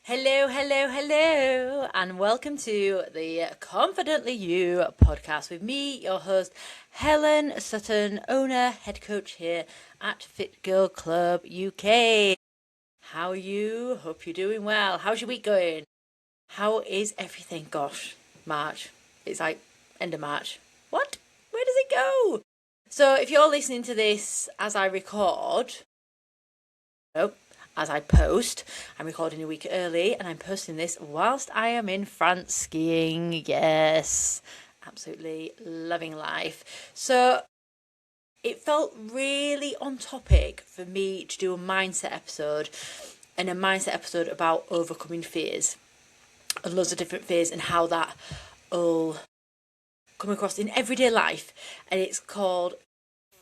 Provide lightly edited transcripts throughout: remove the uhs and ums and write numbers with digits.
Hello, hello, hello, and welcome to the Confidently You podcast with me, your host, Helen Sutton, owner, head coach here at Fit Girl Club UK. How are you? Hope you're doing well. How's your week going? How is everything? Gosh, March. It's like end of March. What? Where does it go? So if you're listening to this as I record, nope, as I post. I'm recording a week early and I'm posting this whilst I am in France skiing. Yes, absolutely loving life. So it felt really on topic for me to do a mindset episode and a mindset episode about overcoming fears and loads of different fears and how that will come across in everyday life. And it's called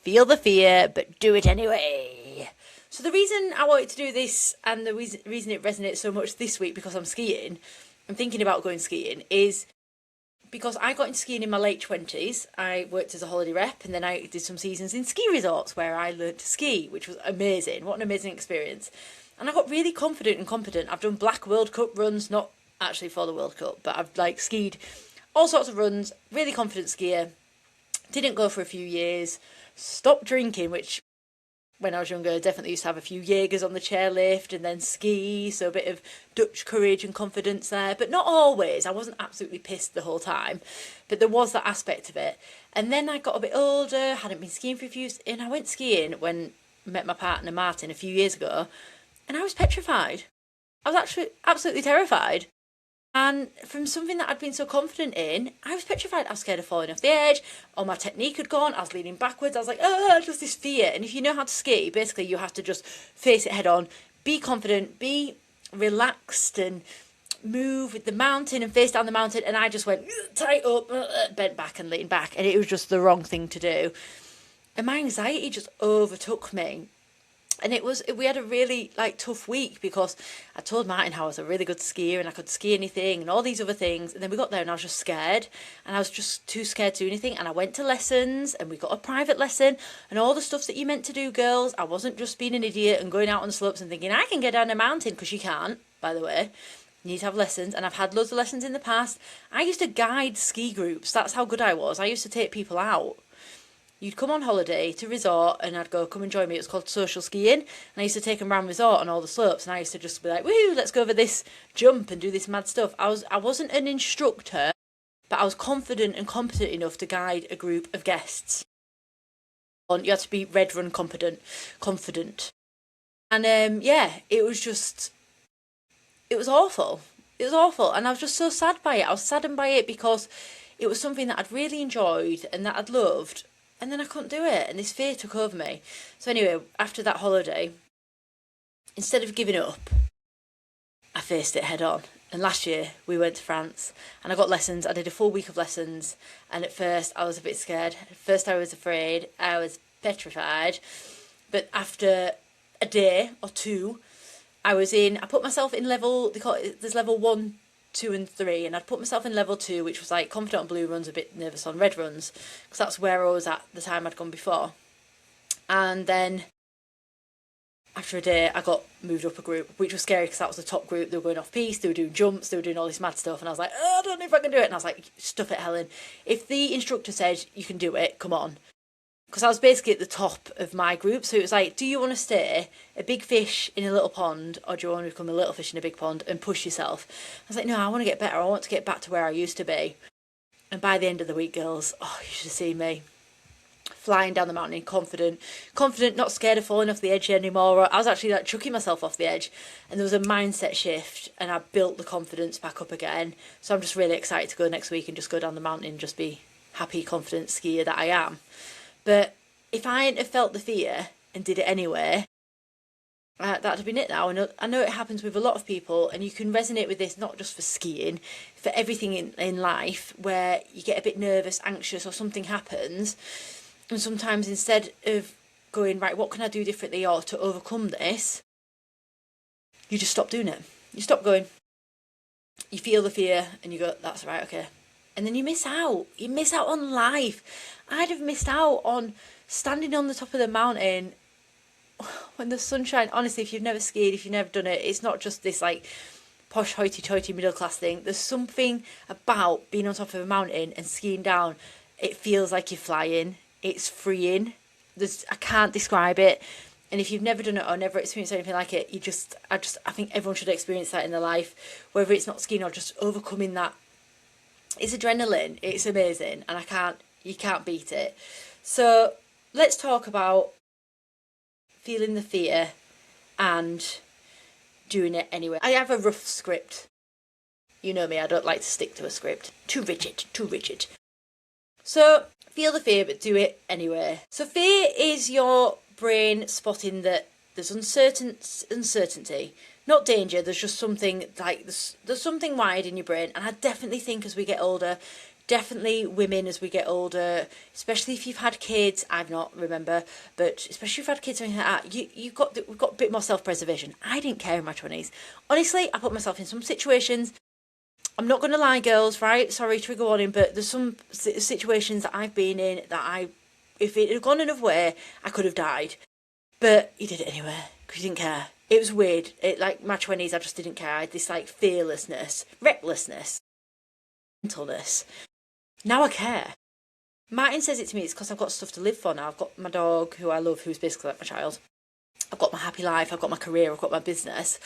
Feel the Fear but Do It Anyway. So the reason I wanted to do this and the reason it resonates so much this week because I'm thinking about going skiing, is because I got into skiing in my late 20s. I worked as a holiday rep and then I did some seasons in ski resorts where I learned to ski, which was amazing. What an amazing experience. And I got really confident and competent. I've done Black World Cup runs, not actually for the World Cup, but I've skied all sorts of runs, really confident skier. Didn't go for a few years, stopped drinking, which when I was younger, I definitely used to have a few Jaegers on the chairlift and then ski, so a bit of Dutch courage and confidence there, but not always. I wasn't absolutely pissed the whole time, but there was that aspect of it. And then I got a bit older, hadn't been skiing for a few years, and I went skiing when I met my partner Martin a few years ago, and I was petrified. I was actually absolutely terrified. And from something that I'd been so confident in, I was petrified. I was scared of falling off the edge, or my technique had gone, I was leaning backwards, I was like, oh, just this fear. And if you know how to ski, basically you have to just face it head on, be confident, be relaxed, and move with the mountain and face down the mountain. And I just went tight up, bent back and leaned back, and it was just the wrong thing to do. And my anxiety just overtook me. And we had a really tough week because I told Martin how I was a really good skier and I could ski anything and all these other things. And then we got there and I was just scared and I was just too scared to do anything. And I went to lessons and we got a private lesson and all the stuff that you meant to do, girls. I wasn't just being an idiot and going out on the slopes and thinking I can get down a mountain, because you can't, by the way. You need to have lessons, and I've had loads of lessons in the past. I used to guide ski groups. That's how good I was. I used to take people out. You'd come on holiday to resort and I'd go, come and join me. It was called social skiing. And I used to take them around resort on all the slopes. And I used to just be like, woohoo, let's go over this jump and do this mad stuff. I wasn't an instructor, but I was confident and competent enough to guide a group of guests. You had to be red run confident. And it was awful. It was awful. And I was just so sad by it. I was saddened by it because it was something that I'd really enjoyed and that I'd loved. And then I couldn't do it, and this fear took over me. So anyway, after that holiday, instead of giving up, I faced it head on. And last year, we went to France, and I got lessons. I did a full week of lessons, and at first, I was a bit scared. At first, I was afraid. I was petrified. But after a day or two, I put myself in there's level 1, 2 and 3, and I'd put myself in level 2, which was like confident on blue runs, a bit nervous on red runs, because that's where I was at the time I'd gone before. And then after a day I got moved up a group, which was scary because that was the top group. They were going off piste, they were doing jumps, they were doing all this mad stuff, and I was like, oh, I don't know if I can do it. And I was like, stuff it, Helen, if the instructor said you can do it, come on. Because I was basically at the top of my group, so it was like, do you want to stay a big fish in a little pond, or do you want to become a little fish in a big pond and push yourself? I was like, no, I want to get better. I want to get back to where I used to be. And by the end of the week, girls, you should have seen me flying down the mountain, confident, not scared of falling off the edge anymore. I was actually chucking myself off the edge, and there was a mindset shift, and I built the confidence back up again. So I'm just really excited to go next week and just go down the mountain and just be happy, confident skier that I am. But if I hadn't have felt the fear and did it anyway, that'd have been it now. And I know it happens with a lot of people, and you can resonate with this not just for skiing, for everything in life, where you get a bit nervous, anxious, or something happens. And sometimes instead of going, right, what can I do differently or to overcome this, you just stop doing it. You stop going. You feel the fear and you go, that's right, okay. And then you miss out. You miss out on life. I'd have missed out on standing on the top of the mountain when the sunshine. Honestly, if you've never skied, if you've never done it, it's not just this posh hoity-toity middle class thing. There's something about being on top of a mountain and skiing down. It feels like you're flying. It's freeing. I can't describe it. And if you've never done it or never experienced anything like it, I think everyone should experience that in their life, whether it's not skiing or just overcoming that. It's adrenaline. It's amazing, and you can't beat it. So let's talk about feeling the fear and doing it anyway. I have a rough script. You know me, I don't like to stick to a script. Too rigid. So feel the fear, but do it anyway. So fear is your brain spotting that there's uncertainty, not danger. There's just something like there's something wired in your brain, and I definitely think as we get older, definitely women as we get older, especially if you've had kids. I've not, remember, but especially if you've had kids or anything like that, we've got a bit more self-preservation. I didn't care in my 20s. Honestly, I put myself in some situations. I'm not going to lie, girls, right? Sorry, trigger warning, but there's some situations that I've been in that if it had gone another way, I could have died. But you did it anyway, because you didn't care. It was weird. Like, my 20s, I just didn't care. I had this, like, fearlessness, recklessness, mentalness. Now I care. Martin says it to me, it's because I've got stuff to live for now. I've got my dog, who I love, who's basically like my child. I've got my happy life, I've got my career, I've got my business.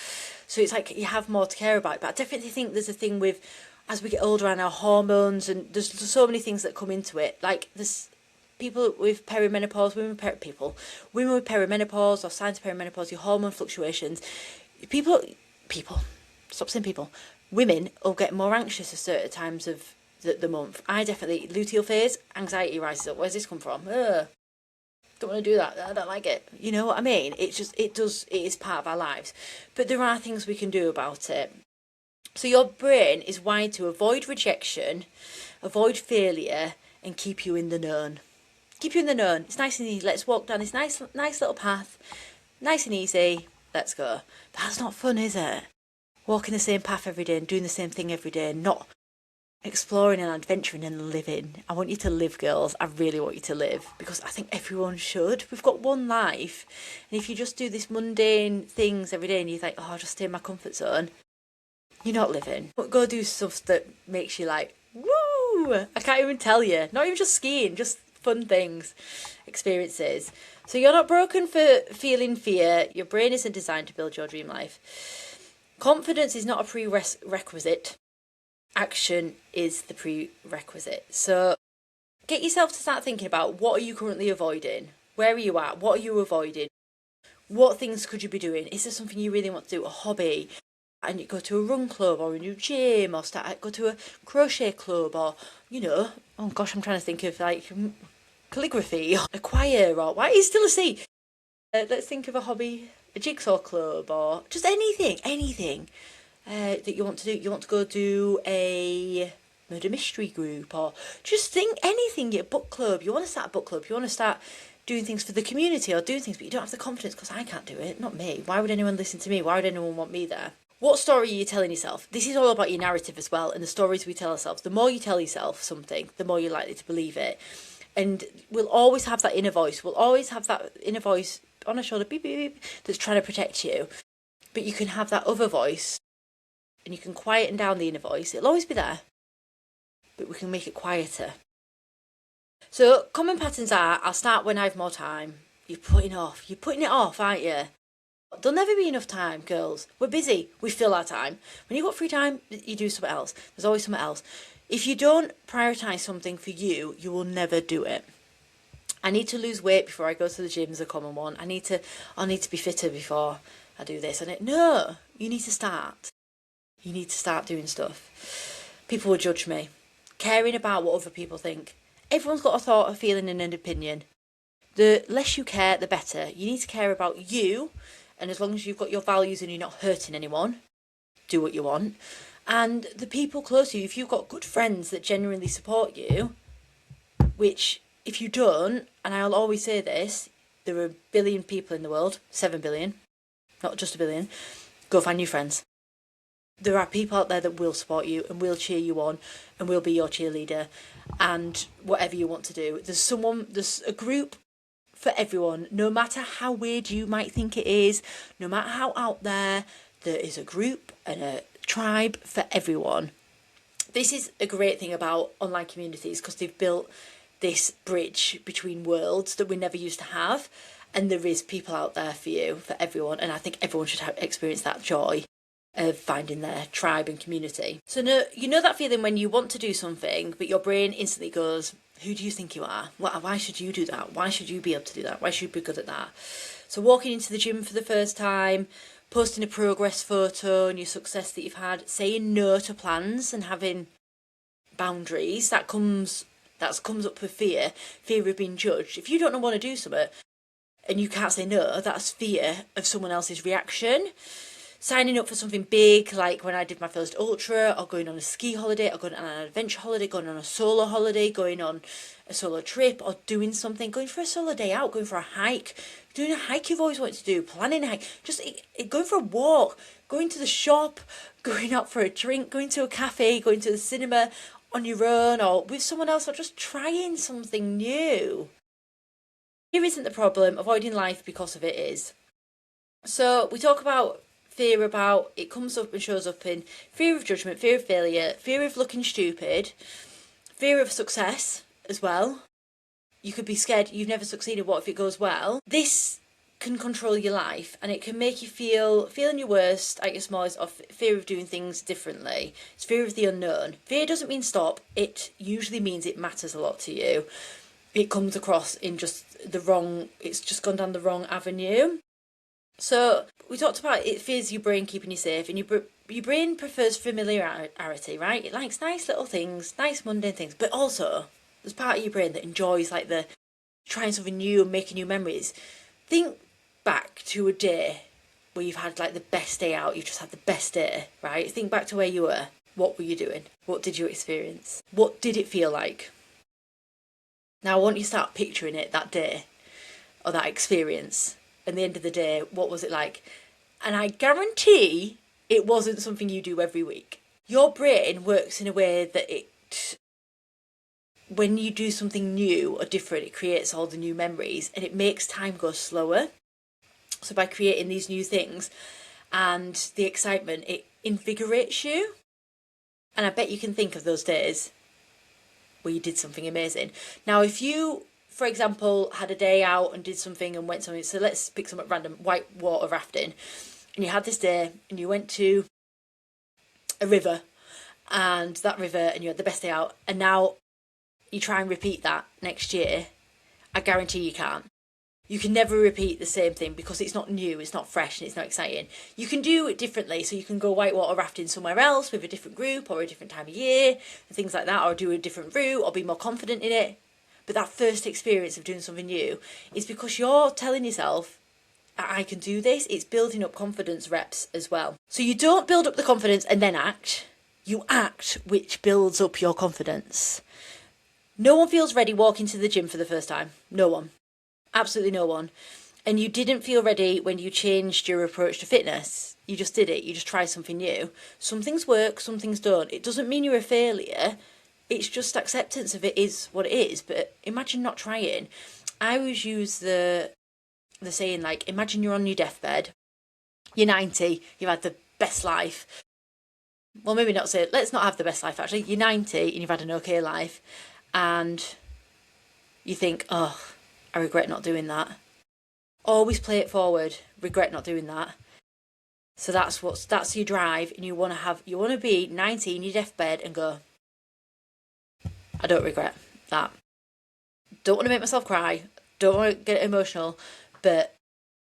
So it's like you have more to care about. But I definitely think there's a thing with, as we get older and our hormones, and there's so many things that come into it. Like there's people with perimenopause, women with perimenopause or signs of perimenopause, your hormone fluctuations. Stop saying people. Women will get more anxious at certain times of the month. I definitely, luteal phase, anxiety rises up. Where's this come from? Don't want to do that. I don't like it. You know what I mean? It is part of our lives. But there are things we can do about it. So your brain is wired to avoid rejection, avoid failure, and keep you in the known. Keep you in the known. It's nice and easy. Let's walk down this nice little path. Nice and easy. Let's go. That's not fun, is it? Walking the same path every day and doing the same thing every day, not exploring and adventuring and living. I want you to live, girls. I really want you to live, because I think everyone should. We've got one life, and if you just do this mundane things every day and you think, oh, I'll just stay in my comfort zone, you're not living. But go do stuff that makes you like, woo! I can't even tell you. Not even just skiing, just fun things, experiences. So you're not broken for feeling fear. Your brain isn't designed to build your dream life. Confidence is not a prerequisite. Action is the prerequisite. So get yourself to start thinking about, what are you currently avoiding? Where are you at? What are you avoiding? What things could you be doing? Is there something you really want to do? A hobby? And you go to a run club or a new gym, or go to a crochet club, or, you know, oh gosh, I'm trying to think of like calligraphy, or a choir, or why is still a C? Let's think of a hobby, a jigsaw club, or just anything. That you want to do. You want to go do a murder mystery group, or just think anything. Your book club. You want to start a book club. You want to start doing things for the community, or doing things, but you don't have the confidence because I can't do it. Not me. Why would anyone listen to me? Why would anyone want me there? What story are you telling yourself? This is all about your narrative as well, and the stories we tell ourselves. The more you tell yourself something, the more you're likely to believe it. And we'll always have that inner voice. We'll always have that inner voice on our shoulder, beep, beep, beep, that's trying to protect you. But you can have that other voice, and you can quieten down the inner voice. It'll always be there, but we can make it quieter. So common patterns are, I'll start when I have more time. You're putting it off, aren't you? There'll never be enough time, girls. We're busy. We fill our time. When you've got free time, you do something else. There's always something else. If you don't prioritise something for you, you will never do it. I need to lose weight before I go to the gym is a common one. I need to be fitter before I do this. No, you need to start. You need to start doing stuff. People will judge me. Caring about what other people think. Everyone's got a thought, a feeling, and an opinion. The less you care, the better. You need to care about you, and as long as you've got your values and you're not hurting anyone, do what you want. And the people close to you, if you've got good friends that genuinely support you, which if you don't, and I'll always say this, there are 1 billion people in the world, 7 billion, not just 1 billion, go find new friends. There are people out there that will support you and will cheer you on and will be your cheerleader, and whatever you want to do. There's a group for everyone, no matter how weird you might think it is, no matter how out there is a group and a tribe for everyone. This is a great thing about online communities, because they've built this bridge between worlds that we never used to have, and there is people out there for you, for everyone, and I think everyone should experience that joy of finding their tribe and community. So you know that feeling when you want to do something but your brain instantly goes, who do you think you are? Why should you do that? Why should you be able to do that? Why should you be good at that? So walking into the gym for the first time, posting a progress photo and your success that you've had, saying no to plans and having boundaries, that comes up with fear of being judged. If you don't want to do something and you can't say no, that's fear of someone else's reaction. Signing up for something big, like when I did my first ultra, or going on a ski holiday, or going on an adventure holiday, going on a solo holiday, going on a solo trip, or doing something, going for a solo day out, going for a hike, doing a hike you've always wanted to do, planning a hike, just going for a walk, going to the shop, going out for a drink, going to a cafe, going to the cinema on your own or with someone else, or just trying something new. Here isn't the problem, avoiding life because of it is. So we talk about fear about, it comes up and shows up in fear of judgment, fear of failure, fear of looking stupid, fear of success as well. You could be scared you've never succeeded, what if it goes well? This can control your life, and it can make you feeling your worst at your smallest, of fear of doing things differently. It's fear of the unknown. Fear doesn't mean stop, it usually means it matters a lot to you. It comes across in just it's just gone down the wrong avenue. So we talked about it fears your brain keeping you safe, and your brain prefers familiarity, right? It likes nice little things, nice mundane things, but also there's part of your brain that enjoys like the trying something new and making new memories. Think back to a day where you've had like the best day out, you've just had the best day, right? Think back to where you were. What were you doing? What did you experience? What did it feel like? Now I want you to start picturing it, that day or that experience. At the end of the day, what was it like? And I guarantee it wasn't something you do every week. Your brain works in a way that when you do something new or different, it creates all the new memories and it makes time go slower. So by creating these new things and the excitement, it invigorates you. And I bet you can think of those days where you did something amazing. Now, if you, for example, had a day out and did something and went somewhere, so let's pick some at random, whitewater rafting, and you had this day and you went to a river, and that river, and you had the best day out, and now you try and repeat that next year, I guarantee you can't. You can never repeat the same thing because it's not new, it's not fresh, and it's not exciting. You can do it differently, so you can go whitewater rafting somewhere else with a different group or a different time of year and things like that, or do a different route or be more confident in it. But that first experience of doing something new is because you're telling yourself, I can do this. It's building up confidence reps as well. So you don't build up the confidence and then act. You act, which builds up your confidence. No one feels ready walking to the gym for the first time. No one. Absolutely no one. And you didn't feel ready when you changed your approach to fitness. You just did it. You just tried something new. Some things work, some things don't. It doesn't mean you're a failure. It's just acceptance of it is what it is. But imagine not trying. I always use the saying, like, imagine you're on your deathbed. You're 90. You've had the best life. Well, maybe not say, let's not have the best life, actually. You're 90 and you've had an okay life. And you think, oh, I regret not doing that. Always play it forward. Regret not doing that. So that's your drive, and you want to be 90 in your deathbed and go, I don't regret that. Don't want to make myself cry. Don't want to get emotional. But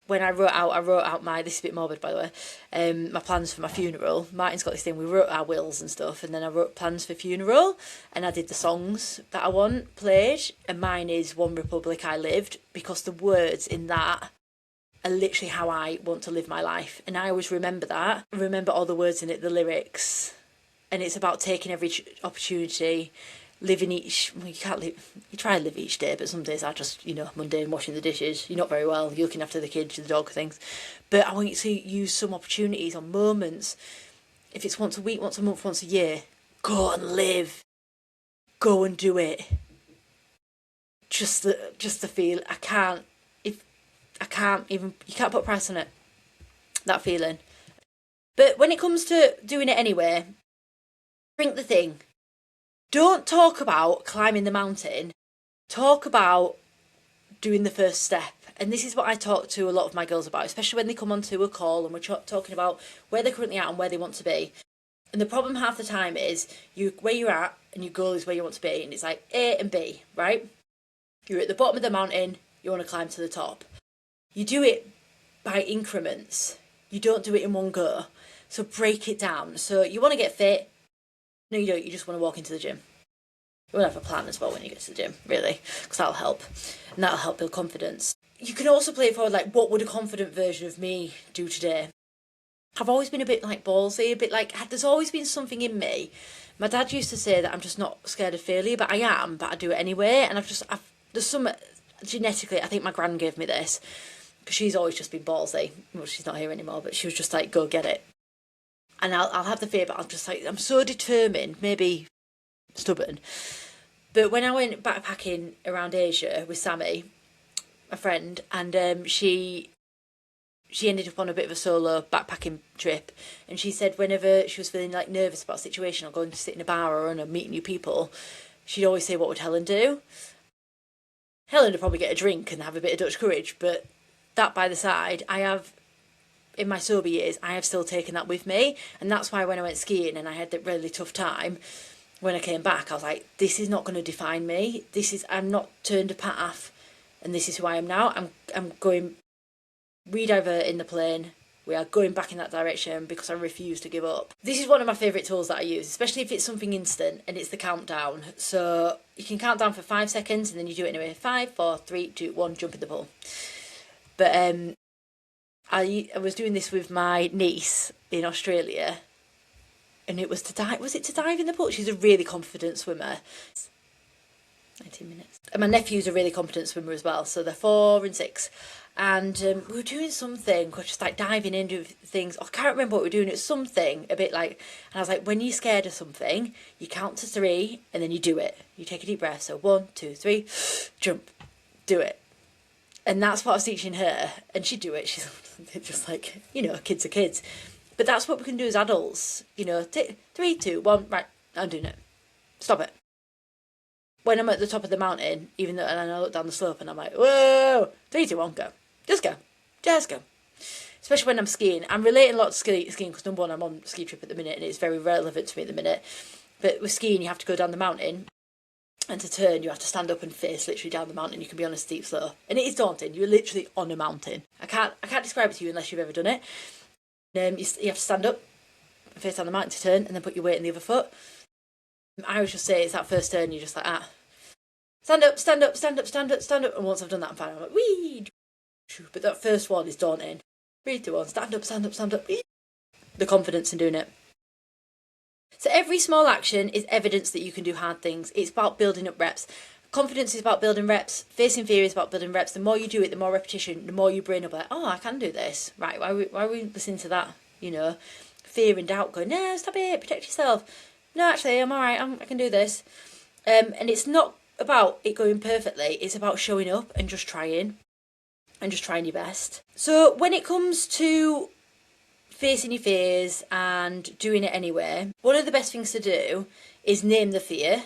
when I wrote out my, this is a bit morbid by the way, my plans for my funeral. Martin's got this thing, we wrote our wills and stuff, and then I wrote plans for funeral, and I did the songs that I want played, and mine is One Republic I Lived, because the words in that are literally how I want to live my life. And I always remember that. I remember all the words in it, the lyrics, and it's about taking every opportunity, living each, well, you can't live, you try and live each day, but some days are just, mundane, washing the dishes, you're not very well, you're looking after the kids, the dog, things. But I want you to use some opportunities or moments. If it's once a week, once a month, once a year, go and live. Go and do it. Just the feel, you can't put a price on it. That feeling. But when it comes to doing it anyway, drink the thing. Don't talk about climbing the mountain. Talk about doing the first step. And this is what I talk to a lot of my girls about, especially when they come onto a call and we're talking about where they're currently at and where they want to be. And the problem half the time is where you're at and your goal is where you want to be. And it's like A and B, right? You're at the bottom of the mountain, you want to climb to the top. You do it by increments. You don't do it in one go. So break it down. So you want to get fit. No, you don't. You just want to walk into the gym. You want to have a plan as well when you get to the gym, really, because that'll help. And that'll help build confidence. You can also play it forward, like, what would a confident version of me do today? I've always been a bit like ballsy, a bit like, there's always been something in me. My dad used to say that I'm just not scared of failure, but I am, but I do it anyway. And there's some, genetically, I think my gran gave me this, because she's always just been ballsy. Well, she's not here anymore, but she was just like, go get it. And I'll have the fear, but I'm so determined, maybe stubborn. But when I went backpacking around Asia with Sammy, my friend, and she ended up on a bit of a solo backpacking trip, and she said whenever she was feeling like nervous about a situation or going to sit in a bar or meet new people, she'd always say, what would Helen do? Helen would probably get a drink and have a bit of Dutch courage, but that by the side, in my sober years, I have still taken that with me. And that's why when I went skiing and I had that really tough time, when I came back, I was like, this is not going to define me. I'm not turned a path, and this is who I am now. I'm going re-diverting the plane. We are going back in that direction because I refuse to give up. This is one of my favourite tools that I use, especially if it's something instant, and it's the countdown. So you can count down for 5 seconds and then you do it anyway. 5, 4, 3, 2, 1, jump in the pool. But I was doing this with my niece in Australia, and it was to dive. Was it to dive in the pool? She's a really confident swimmer. 19 minutes. And my nephew's a really competent swimmer as well, so they're 4 and 6. And we were doing something, just like diving into things. I can't remember what we were doing. It was something a bit like, and I was like, when you're scared of something, you count to 3 and then you do it. You take a deep breath. So 1, 2, 3, jump, do it. And that's what I was teaching her, and she'd do it. She's just like, kids are kids. But that's what we can do as adults. 3, 2, 1, right, I'm doing it. Stop it. When I'm at the top of the mountain, and I look down the slope and I'm like, whoa, 3, 2, 1, go. Just go. Just go. Especially when I'm skiing. I'm relating a lot to skiing because, number one, I'm on a ski trip at the minute and it's very relevant to me at the minute. But with skiing, you have to go down the mountain. And to turn, you have to stand up and face literally down the mountain. You can be on a steep slope. And it is daunting. You're literally on a mountain. I can't describe it to you unless you've ever done it. You have to stand up, face down the mountain to turn, and then put your weight in the other foot. I always just say it's that first turn, you're just like, stand up, stand up, stand up, stand up, stand up. And once I've done that, I'm fine. I'm like, wee. But that first one is daunting. 3, 2, 1, stand up, stand up, stand up. Wee. The confidence in doing it. So every small action is evidence that you can do hard things. It's about building up reps. Confidence is about building reps. Facing fear is about building reps. The more you do it, the more repetition, the more your brain will be like, oh, I can do this. Right, why are we listening to that? Fear and doubt going, no, stop it, protect yourself. No, actually, I'm all right, I can do this. And it's not about it going perfectly. It's about showing up and just trying your best. So when it comes to facing your fears and doing it anyway, one of the best things to do is name the fear,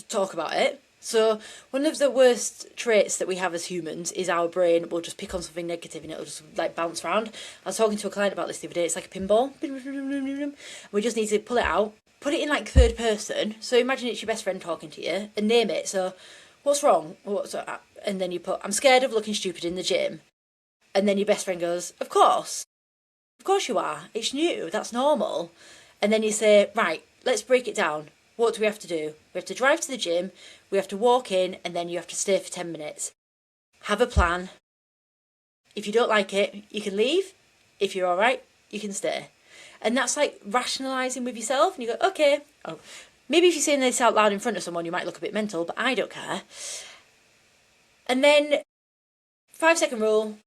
talk about it. So one of the worst traits that we have as humans is our brain will just pick on something negative and it'll just like bounce around. I was talking to a client about this the other day. It's like a pinball. We just need to pull it out, put it in like third person. So imagine it's your best friend talking to you and name it. So what's wrong? And then you put, I'm scared of looking stupid in the gym. And then your best friend goes, of course you are. It's new. That's normal. And then you say, right, let's break it down. What do we have to do? We have to drive to the gym, we have to walk in, and then you have to stay for 10 minutes. Have a plan. If you don't like it, you can leave. If you're all right, you can stay. And that's like rationalising with yourself. And you go, okay. Oh, maybe if you're saying this out loud in front of someone, you might look a bit mental, but I don't care. And then 5-second rule.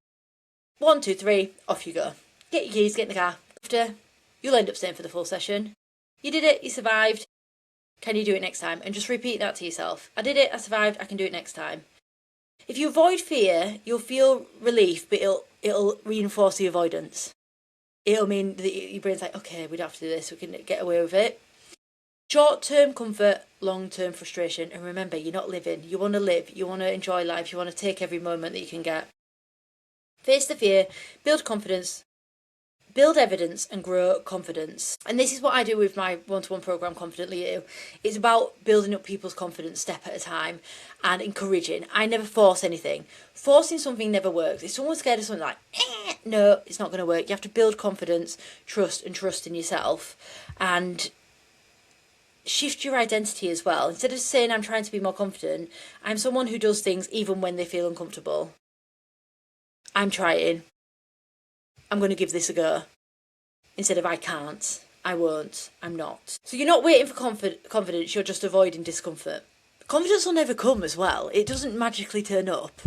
1, 2, 3, off you go. Get your keys, get in the car. After, you'll end up staying for the full session. You did it, you survived. Can you do it next time? And just repeat that to yourself. I did it, I survived, I can do it next time. If you avoid fear, you'll feel relief, but it'll reinforce the avoidance. it'll mean that your brain's like, okay, we don't have to do this, we can get away with it. Short-term comfort, long-term frustration. And remember, you're not living. You want to live. You want to enjoy life. You want to take every moment that you can get. Face the fear, build confidence, build evidence, and grow confidence. And this is what I do with my one-to-one program, Confidently You. It's about building up people's confidence step at a time and encouraging. I never force anything. Forcing something never works. If someone's scared of something, like, no, it's not going to work. You have to build confidence, trust in yourself, and shift your identity as well. Instead of saying I'm trying to be more confident, I'm someone who does things even when they feel uncomfortable. I'm trying. I'm going to give this a go. Instead of I can't, I won't, I'm not. So you're not waiting for confidence, you're just avoiding discomfort. Confidence will never come as well. It doesn't magically turn up.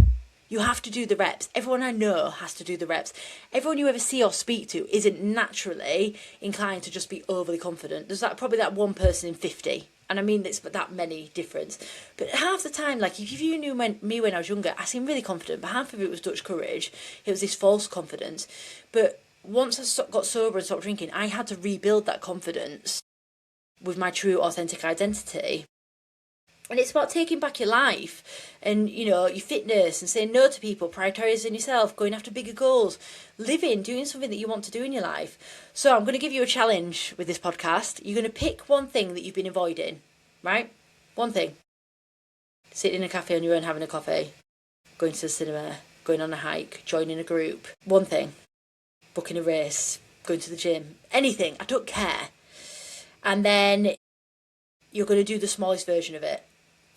You have to do the reps. Everyone I know has to do the reps. Everyone you ever see or speak to isn't naturally inclined to just be overly confident. There's probably that one person in 50. And I mean, it's that many difference. But half the time, like if you knew me when I was younger, I seemed really confident, but half of it was Dutch courage. It was this false confidence. But once I got sober and stopped drinking, I had to rebuild that confidence with my true authentic identity. And it's about taking back your life and, your fitness and saying no to people, prioritising yourself, going after bigger goals, living, doing something that you want to do in your life. So I'm going to give you a challenge with this podcast. You're going to pick one thing that you've been avoiding, right? One thing. Sitting in a cafe on your own, having a coffee, going to the cinema, going on a hike, joining a group. One thing. Booking a race, going to the gym, anything. I don't care. And then you're going to do the smallest version of it.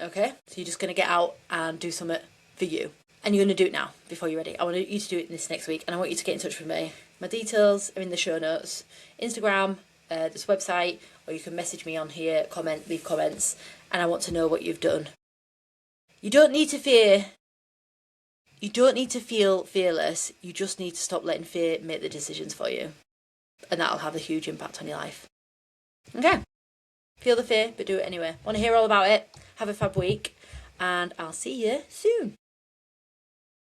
Okay, so you're just going to get out and do something for you. And you're going to do it now, before you're ready. I want you to do it this next week, and I want you to get in touch with me. My details are in the show notes. Instagram, this website, or you can message me on here, leave comments, and I want to know what you've done. You don't need to fear. You don't need to feel fearless. You just need to stop letting fear make the decisions for you. And that'll have a huge impact on your life. Okay. Feel the fear, but do it anyway. Want to hear all about it? Have a fab week, and I'll see you soon.